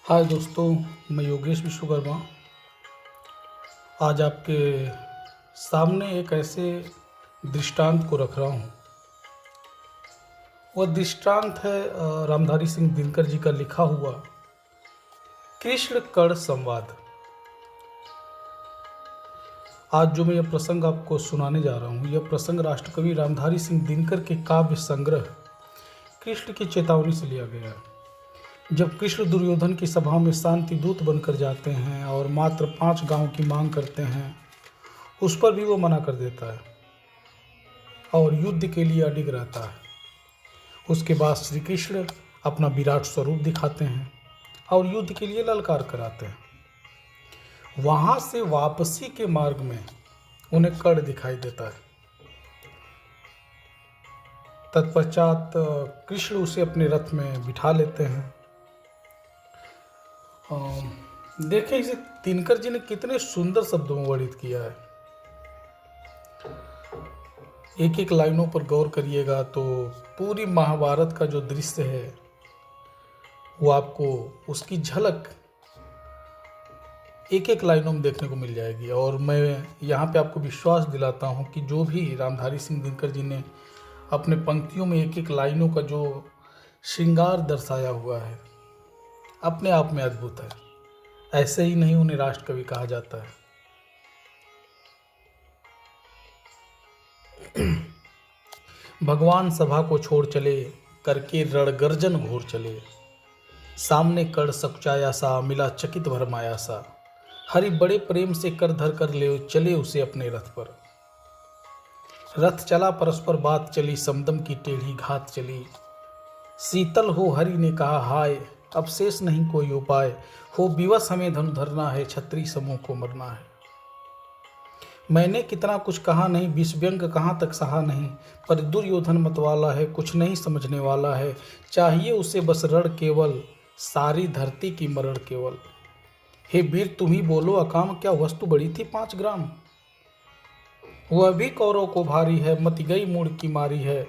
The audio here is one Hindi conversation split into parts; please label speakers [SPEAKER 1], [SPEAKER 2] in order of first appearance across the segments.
[SPEAKER 1] हाय दोस्तों, मैं योगेश विश्वकर्मा आज आपके सामने एक ऐसे दृष्टांत को रख रहा हूँ। वह दृष्टांत है रामधारी सिंह दिनकर जी का लिखा हुआ कृष्ण कर्ण संवाद। आज जो मैं यह प्रसंग आपको सुनाने जा रहा हूँ, यह प्रसंग राष्ट्रकवि रामधारी सिंह दिनकर के काव्य संग्रह कृष्ण की चेतावनी से लिया गया है। जब कृष्ण दुर्योधन की सभा में शांति दूत बनकर जाते हैं और मात्र 5 गांव की मांग करते हैं, उस पर भी वो मना कर देता है और युद्ध के लिए अडिग रहता है। उसके बाद श्री कृष्ण अपना विराट स्वरूप दिखाते हैं और युद्ध के लिए ललकार कराते हैं। वहां से वापसी के मार्ग में उन्हें कर्ण दिखाई देता है। तत्पश्चात कृष्ण उसे अपने रथ में बिठा लेते हैं। देखें इसे दिनकर जी ने कितने सुंदर शब्दों में वर्णित किया है। एक एक लाइनों पर गौर करिएगा तो पूरी महाभारत का जो दृश्य है वो आपको उसकी झलक एक एक लाइनों में देखने को मिल जाएगी। और मैं यहाँ पे आपको विश्वास दिलाता हूँ कि जो भी रामधारी सिंह दिनकर जी ने अपने पंक्तियों में एक एक लाइनों का जो श्रृंगार दर्शाया हुआ है, अपने आप में अद्भुत है। ऐसे ही नहीं उन्हें राष्ट्रकवि कहा जाता है। भगवान सभा को छोड़ चले, करके रणगर्जन घोर चले। सामने कर्ण सकुचाया सा, मिला चकित भरमाया सा। हरि बड़े प्रेम से कर धर कर ले चले उसे अपने रथ पर। रथ चला परस्पर बात चली, समदम की टेढ़ी घात चली। शीतल हो हरि ने कहा हाय, अब शेष नहीं कोई उपाय। हो विवश हमें धनु धरना है, छत्री समूह को मरना है। मैंने कितना कुछ कहा नहीं, विषव्यंग कहाँ तक सहा नहीं। पर दुर्योधन मतवाला है, कुछ नहीं समझने वाला है। चाहिए उसे बस रण केवल, सारी धरती की मरण केवल। हे वीर तुम ही बोलो अकाम, क्या वस्तु बड़ी थी 5 ग्राम। वह भी कौरव को भारी है, मति गई मूड़ की मारी है।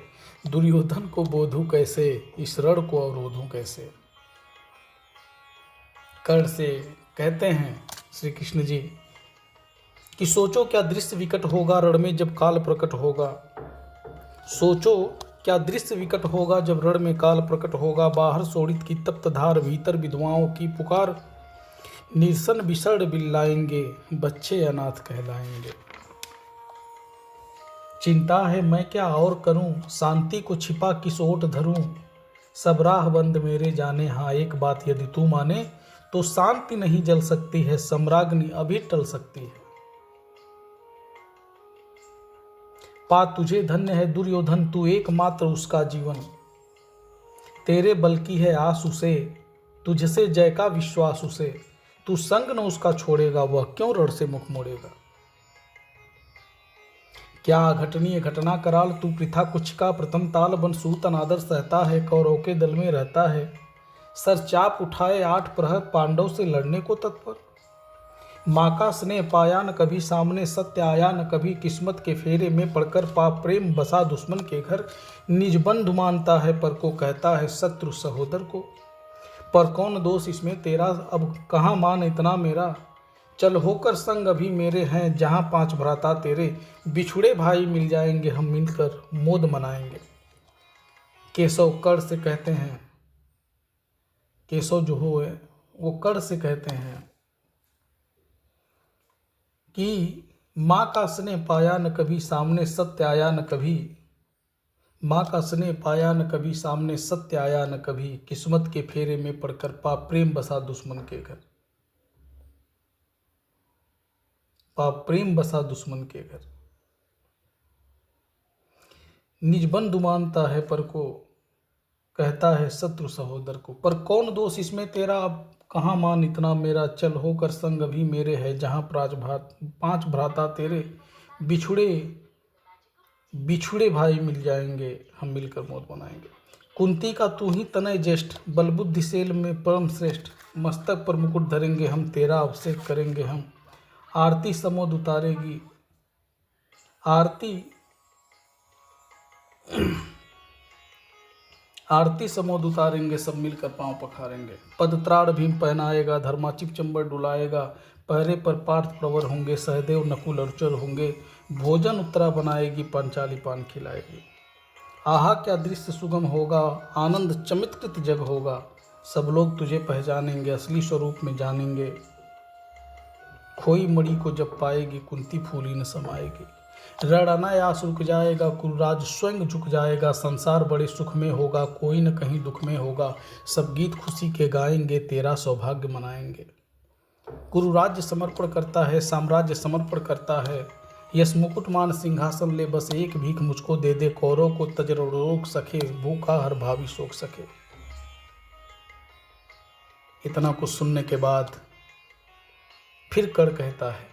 [SPEAKER 1] दुर्योधन को बोधू कैसे, इस रण को अवरोधूं कैसे। कर्ण से कहते हैं श्री कृष्ण जी कि सोचो क्या दृश्य विकट होगा रण में जब काल प्रकट होगा। सोचो क्या दृश्य विकट होगा जब रण में काल प्रकट होगा। बाहर शोणित की तप्त धार, भीतर विधवाओं की पुकार। निरसन बिसर्ण बिल्लाएंगे, बच्चे अनाथ कहलाएंगे। चिंता है मैं क्या और करूं, शांति को छिपा किस ओट धरूं। सब राह बंद मेरे जाने, हाँ एक बात यदि तू माने। तो शांति नहीं जल सकती है, सम्राग्नि अभी टल सकती है। पा तुझे धन्य है दुर्योधन, तू एकमात्र उसका जीवन। तेरे बल की है आस उसे, तुझसे जय का विश्वास उसे। तू संग न उसका छोड़ेगा, वह क्यों रण से मुख मोड़ेगा। क्या अघटनीय घटना कराल, तू प्रथा कुछ का प्रथम ताल। बन सूत अनादर सहता है, कौरव के दल में रहता है। सर चाप उठाए 8 प्रहर, पांडव से लड़ने को तत्पर। माँ का स्नेह पाया न कभी सामने, सत्य आया न कभी। किस्मत के फेरे में पड़कर पाप प्रेम बसा दुश्मन के घर। निज बंधु मानता है पर को कहता है शत्रु सहोदर को। पर कौन दोष इसमें तेरा, अब कहाँ मान इतना मेरा। चल होकर संग अभी मेरे हैं, जहाँ 5 भ्राता तेरे। बिछुड़े भाई मिल जाएंगे, हम मिलकर मोद मनाएंगे। केशव कर्ण से कहते हैं, केशव जो हो है वो कर्ण से कहते हैं कि माँ का स्नेह पाया न कभी सामने, सत्य आया न कभी। माँ का स्नेह पाया न कभी सामने, सत्य आया न कभी। किस्मत के फेरे में पड़कर पाप प्रेम बसा दुश्मन के घर। पाप प्रेम बसा दुश्मन के घर। निज बंधु मानता है पर को कहता है शत्रु सहोदर को। पर कौन दोष इसमें तेरा, अब कहाँ मान इतना मेरा। चल होकर संग अभी मेरे है, जहाँ 5 भ्राता तेरे। बिछुड़े बिछुड़े भाई मिल जाएंगे, हम मिलकर मौत बनाएंगे। कुंती का तू ही तनय ज्येष्ठ, बल बुद्धिशैल में परम श्रेष्ठ। मस्तक पर मुकुट धरेंगे हम, तेरा अभिषेक करेंगे हम। आरती समोद उतारेगी, आरती समोद उतारेंगे, सब मिलकर पांव पखारेंगे। पदत्राण भीम पहनाएगा, धर्माचिप चंबल डुलाएगा। पहरे पर पार्थ प्रवर होंगे, सहदेव नकुल अर्जुन होंगे। भोजन उत्तरा बनाएगी, पांचाली पान खिलाएगी। आहा क्या दृश्य सुगम होगा, आनंद चमत्कृत जग होगा। सब लोग तुझे पहचानेंगे, असली स्वरूप में जानेंगे। खोई मणि को जब पाएगी, कुंती फूली न समाएगी। रणअनायास रुक जाएगा, कुरुराज स्वयं झुक जाएगा। संसार बड़े सुख में होगा, कोई न कहीं दुख में होगा। सब गीत खुशी के गाएंगे, तेरा सौभाग्य मनाएंगे। गुरुराज्य समर्पण करता है, साम्राज्य समर्पण करता है। यश मुकुटमान सिंहासन ले, बस एक भीख मुझको दे दे। कौरव को तज रोक सके, भूखा हर भावी सोख सके। इतना कुछ सुनने के बाद फिर कर्ण कहता है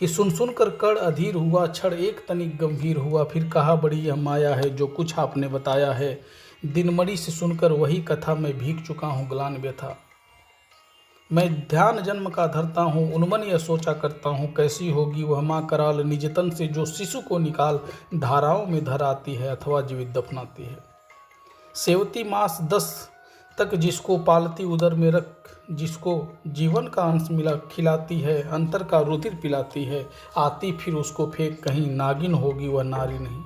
[SPEAKER 1] कि सुन सुनकर कर्ण अधीर हुआ, क्षण एक तनिक गंभीर हुआ। फिर कहा बड़ी यह माया है, जो कुछ आपने बताया है। दिनमणि से सुनकर वही कथा, मैं भीग चुका हूँ ग्लानि व्यथा। मैं ध्यान जन्म का धरता हूँ, उन्मन यह सोचा करता हूँ। कैसी होगी वह माँ कराल, निजतन से जो शिशु को निकाल धाराओं में धर आती है, अथवा जीवित दफनाती है। सेवती मास 10 तक जिसको पालती उदर में रख, जिसको जीवन का अंश मिला खिलाती है। अंतर का रुधिर पिलाती है, आती फिर उसको फेंक कहीं। नागिन होगी वह नारी नहीं।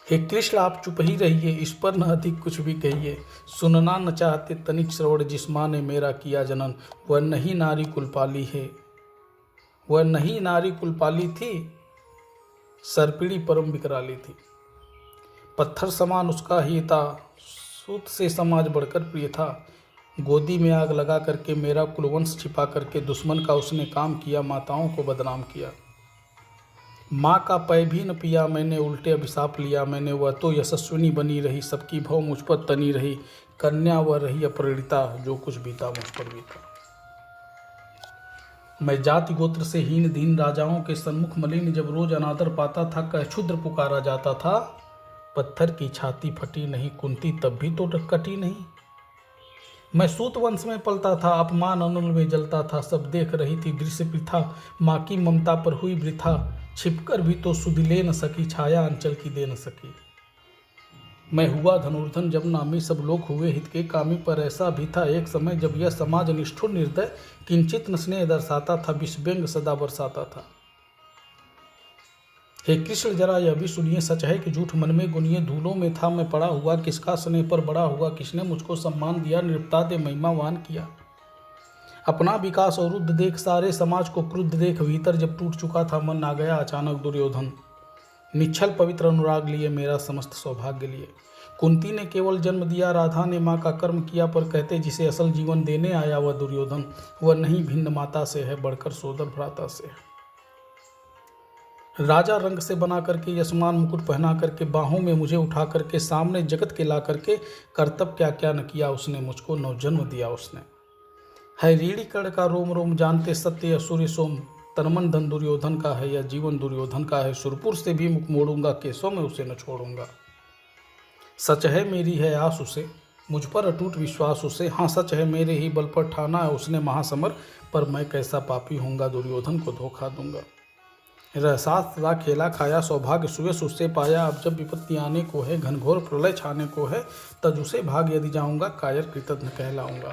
[SPEAKER 1] हे कृष्ण आप चुप ही रहिए, इस पर न अधिक कुछ भी कहिए। सुनना न चाहते तनिक श्रवण, जिस माँ ने मेरा किया जनन। वह नहीं नारी कुलपाली है, वह नहीं नारी कुलपाली थी, सरपीड़ी परम विकराली थी। पत्थर समान उसका ही था, सूत से समाज बढ़कर प्रिय था। गोदी में आग लगा करके मेरा कुलवंश छिपा करके, दुश्मन का उसने काम किया, माताओं को बदनाम किया। माँ का पै भी न पिया मैंने, उल्टे अभिशाप लिया मैंने। वह तो यशस्विनी बनी रही, सबकी भव मुझ पर तनी रही। कन्या वह रही अपरिणिता, जो कुछ बीता मुझ पर बीता। मैं जाति गोत्र से हीन दीन, राजाओं के सन्मुख मलिन। जब रोज अनादर पाता था, कह क्षुद्र पुकारा जाता था। पत्थर की छाती फटी नहीं, कुंती तब भी तो कटी नहीं। मैं सूत वंश में पलता था, अपमान अनुल में जलता था। सब देख रही थी दृश्य प्रथा, माँ की ममता पर हुई वृथा। छिपकर भी तो सुधि ले न सकी, छाया अंचल की दे न सकी। मैं हुआ धनुर्धन जब नामी, सब लोग हुए हित के कामी। पर ऐसा भी था एक समय, जब यह समाज निष्ठुर निर्दय, किंचित न स्नेह दर्शाता था, विष व्यंग सदा बरसाता था। हे कृष्ण जरा यह भी सुनिए, सच है कि झूठ मन में गुनिए। धूलों में था मैं पड़ा हुआ, किसका स्नेह पर बड़ा हुआ। किसने मुझको सम्मान दिया, निरुपता दे महिमावान किया। अपना विकास और रुद्ध देख, सारे समाज को क्रुद्ध देख। भीतर जब टूट चुका था मन, आ गया अचानक दुर्योधन। निश्चल पवित्र अनुराग लिए, मेरा समस्त सौभाग्य लिए। कुंती ने केवल जन्म दिया, राधा ने माँ का कर्म किया। पर कहते जिसे असल जीवन देने आया वह दुर्योधन, वह नहीं भिन्न माता से है, बढ़कर सोदर भ्राता से है। राजा रंग से बना करके, यशमान मुकुट पहना करके, बाहों में मुझे उठा करके, सामने जगत के ला करके, कर्तव्य क्या क्या न किया उसने, मुझको नवजन्म दिया उसने। है रीढ़ी कण का रोम रोम जानते सत्य, असुर सोम तनमन धन दुर्योधन का है, या जीवन दुर्योधन का है। सुरपुर से भी मुख मोड़ूंगा, केसों में उसे न छोड़ूंगा। सच है मेरी है आस उसे, मुझ पर अटूट विश्वास उसे। हाँ सच है मेरे ही बल पर ठाना है उसने महासमर। पर मैं कैसा पापी होऊंगा, दुर्योधन को धोखा दूंगा। रहसास सदा खेला खाया, सौभाग्य सुयस उससे पाया। अब जब विपत्ति आने को है, घनघोर प्रलय छाने को है, तज उसे भाग यदि जाऊंगा, कायर कृतज्ञ कहलाऊंगा।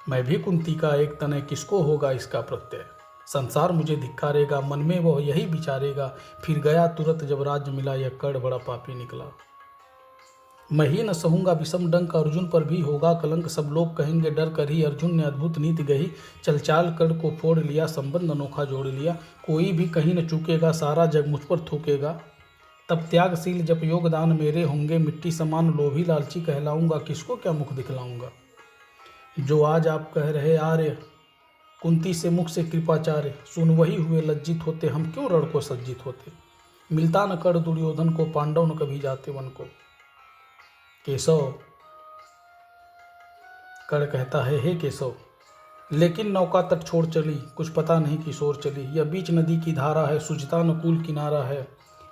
[SPEAKER 1] मैं भी कुंती का एक तनय, किसको होगा इसका प्रत्यय। संसार मुझे धिक्कारेगा, मन में वह यही विचारेगा। फिर गया तुरंत जब राज्य मिला, यह कर्ण बड़ा पापी निकला। मैं ही न सहूंगा विषम डंक, अर्जुन पर भी होगा कलंक। सब लोग कहेंगे डर कर ही, अर्जुन ने अद्भुत नीति गही। चल चाल कर्ण को फोड़ लिया, संबंध अनोखा जोड़ लिया। कोई भी कहीं न चूकेगा, सारा जग मुझ पर थूकेगा। तब त्यागशील जब योगदान मेरे होंगे, मिट्टी समान लोभी लालची कहलाऊंगा। किसको क्या मुख दिखलाऊंगा। जो आज आप कह रहे आर्य, कुंती से मुख से कृपाचार्य, सुन वही हुए लज्जित होते। हम क्यों रण को सज्जित होते। मिलता न कर्ण दुर्योधन को, पांडव न कभी जाते वन को। केशव, कर्ण कहता है हे केशव, लेकिन नौका तट छोड़ चली, कुछ पता नहीं किशोर चली। यह बीच नदी की धारा है, सुजता अनुकूल किनारा है।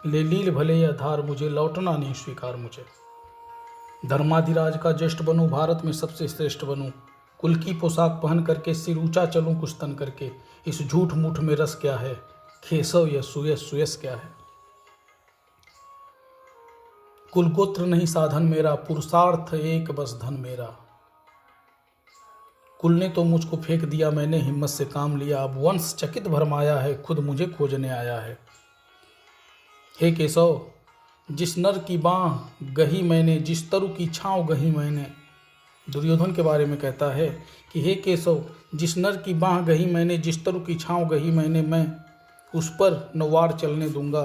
[SPEAKER 1] ले लील भले यह धार मुझे, लौटना नहीं स्वीकार मुझे। धर्माधिराज का ज्येष्ठ बनूं, भारत में सबसे श्रेष्ठ बनूं। कुल की पोशाक पहन करके, सिर ऊंचा चलूं कुछ तन करके। इस झूठ मूठ में रस क्या है, केशव यह सुयस सुयस क्या है। कुल गोत्र नहीं साधन मेरा, पुरुषार्थ एक बस धन मेरा। कुल ने तो मुझको फेंक दिया, मैंने हिम्मत से काम लिया, अब वंश चकित भरमाया है, खुद मुझे खोजने आया है। हे केशव, जिस नर की बाँह गही मैंने, जिस तरु की छाँव गही मैंने। दुर्योधन के बारे में कहता है कि हे केशव, जिस नर की बाँह गही मैंने, जिस तरु की छाँव गही मैंने, मैं उस पर न वार चलने दूंगा,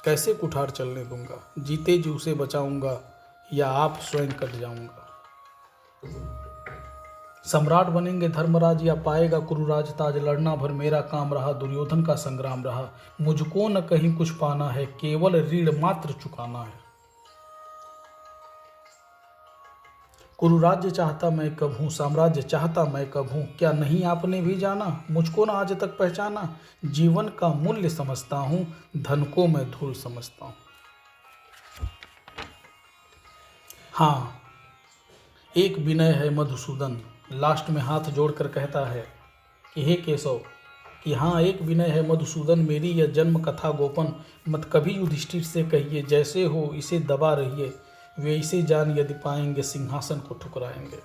[SPEAKER 1] कैसे कुठार चलने दूंगा। जीते जी उसे बचाऊंगा या आप स्वयं कट जाऊंगा। सम्राट बनेंगे धर्मराज या पाएगा कुरुराज ताज, लड़ना भर मेरा काम रहा, दुर्योधन का संग्राम रहा। मुझको न कहीं कुछ पाना है, केवल ऋण मात्र चुकाना है। कुरुराज्य चाहता मैं कब हूँ, साम्राज्य चाहता मैं कब हूँ, क्या नहीं आपने भी जाना, मुझको न आज तक पहचाना। जीवन का मूल्य समझता हूँ, धन को मैं धूल समझता हूँ। हाँ, एक विनय है मधुसूदन, लास्ट में हाथ जोड़कर कहता है कि हे केशव, कि हाँ एक विनय है मधुसूदन, मेरी यह जन्म कथा गोपन, मत कभी युधिष्ठिर से कहिए, जैसे हो इसे दबा रहिए, वे इसे जान यदि पाएंगे, सिंहासन को ठुकराएंगे।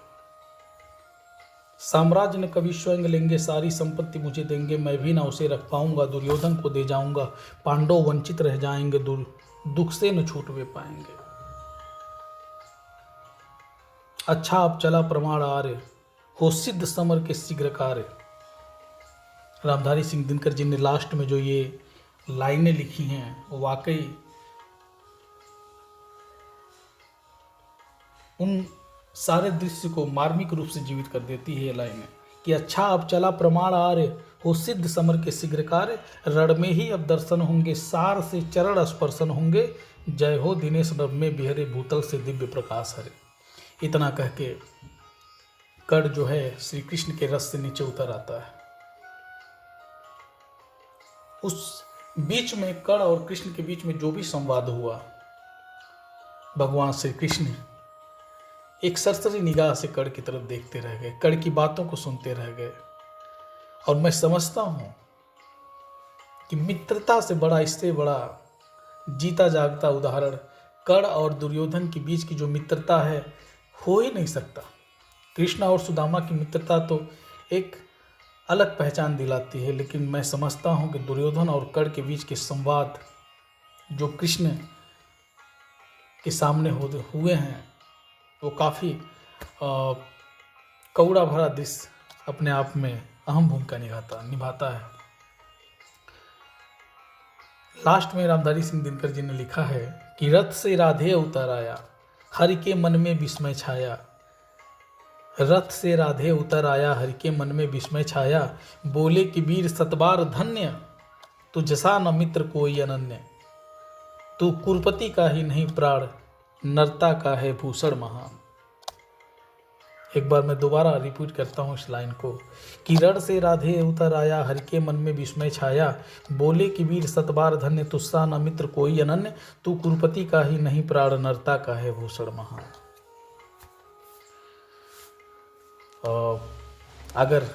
[SPEAKER 1] साम्राज्य न कभी स्वयं लेंगे, सारी संपत्ति मुझे देंगे, मैं भी ना उसे रख पाऊंगा, दुर्योधन को दे जाऊंगा, पांडव वंचित रह जाएंगे, दुख से न छूट वे पाएंगे। अच्छा अब चला प्रमाण आर्य, हो सिद्ध समर के शीघ्र कार्य। रामधारी सिंह दिनकर जी ने लास्ट में जो ये लाइनें लिखी हैं वो वाकई उन सारे दृश्य को मार्मिक रूप से जीवित कर देती है ये लाइनें कि अच्छा अब चला प्रमाण आर्य, हो सिद्ध समर के शीघ्र कार्य, रण में ही अब दर्शन होंगे, सार से चरण स्पर्शन होंगे, जय हो दिनेश नभ में बिहरे, भूतल से दिव्य प्रकाश हरे। इतना कह के कर्ण जो है श्री कृष्ण के रथ से नीचे उतर आता है। उस बीच में कर्ण और कृष्ण के बीच में जो भी संवाद हुआ, भगवान श्री कृष्ण एक सरसरी निगाह से कर्ण की तरफ देखते रह गए, कर्ण की बातों को सुनते रह गए। और मैं समझता हूं कि मित्रता से बड़ा, इससे बड़ा जीता जागता उदाहरण कर्ण और दुर्योधन के बीच की जो मित्रता है हो ही नहीं सकता। कृष्ण और सुदामा की मित्रता तो एक अलग पहचान दिलाती है, लेकिन मैं समझता हूं कि दुर्योधन और कर्ण के बीच के संवाद जो कृष्ण के सामने हुए हैं वो काफ़ी कौड़ा भरा दृश्य अपने आप में अहम भूमिका निभाता है। लास्ट में रामधारी सिंह दिनकर जी ने लिखा है कि रथ से राधे उतर आया, हरि के मन में विस्मय छाया। रथ से राधे उतर आया, हरि के मन में विस्मय छाया, बोले कि वीर सतबार धन्य, तू जसा न मित्र कोई अनन्य, तू कुरपति का ही नहीं प्राण, नरता का है भूषण महान। एक बार मैं दोबारा रिपीट करता हूँ इस लाइन को कि रण से राधे उतर आया, हरि के मन में विस्मय छाया, बोले कि वीर सतबार धन्य, तुस्सा न मित्र कोई अनन्य, तू कुरपति का ही नहीं प्राण, नरता का है भूषण महान। अगर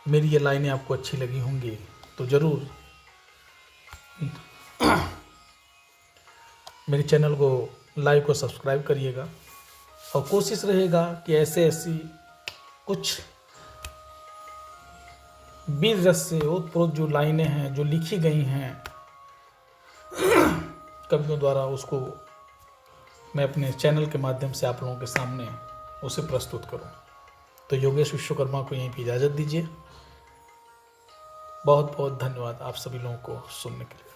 [SPEAKER 1] मेरी ये लाइनें आपको अच्छी लगी होंगी तो ज़रूर मेरे चैनल को लाइक और सब्सक्राइब करिएगा, और कोशिश रहेगा कि ऐसी कुछ वीर रस से ओतप्रोत जो लाइनें हैं जो लिखी गई हैं कवियों द्वारा, उसको मैं अपने चैनल के माध्यम से आप लोगों के सामने उसे प्रस्तुत करूं। तो योगेश विश्वकर्मा को यहीं पर इजाज़त दीजिए। बहुत बहुत धन्यवाद आप सभी लोगों को सुनने के लिए।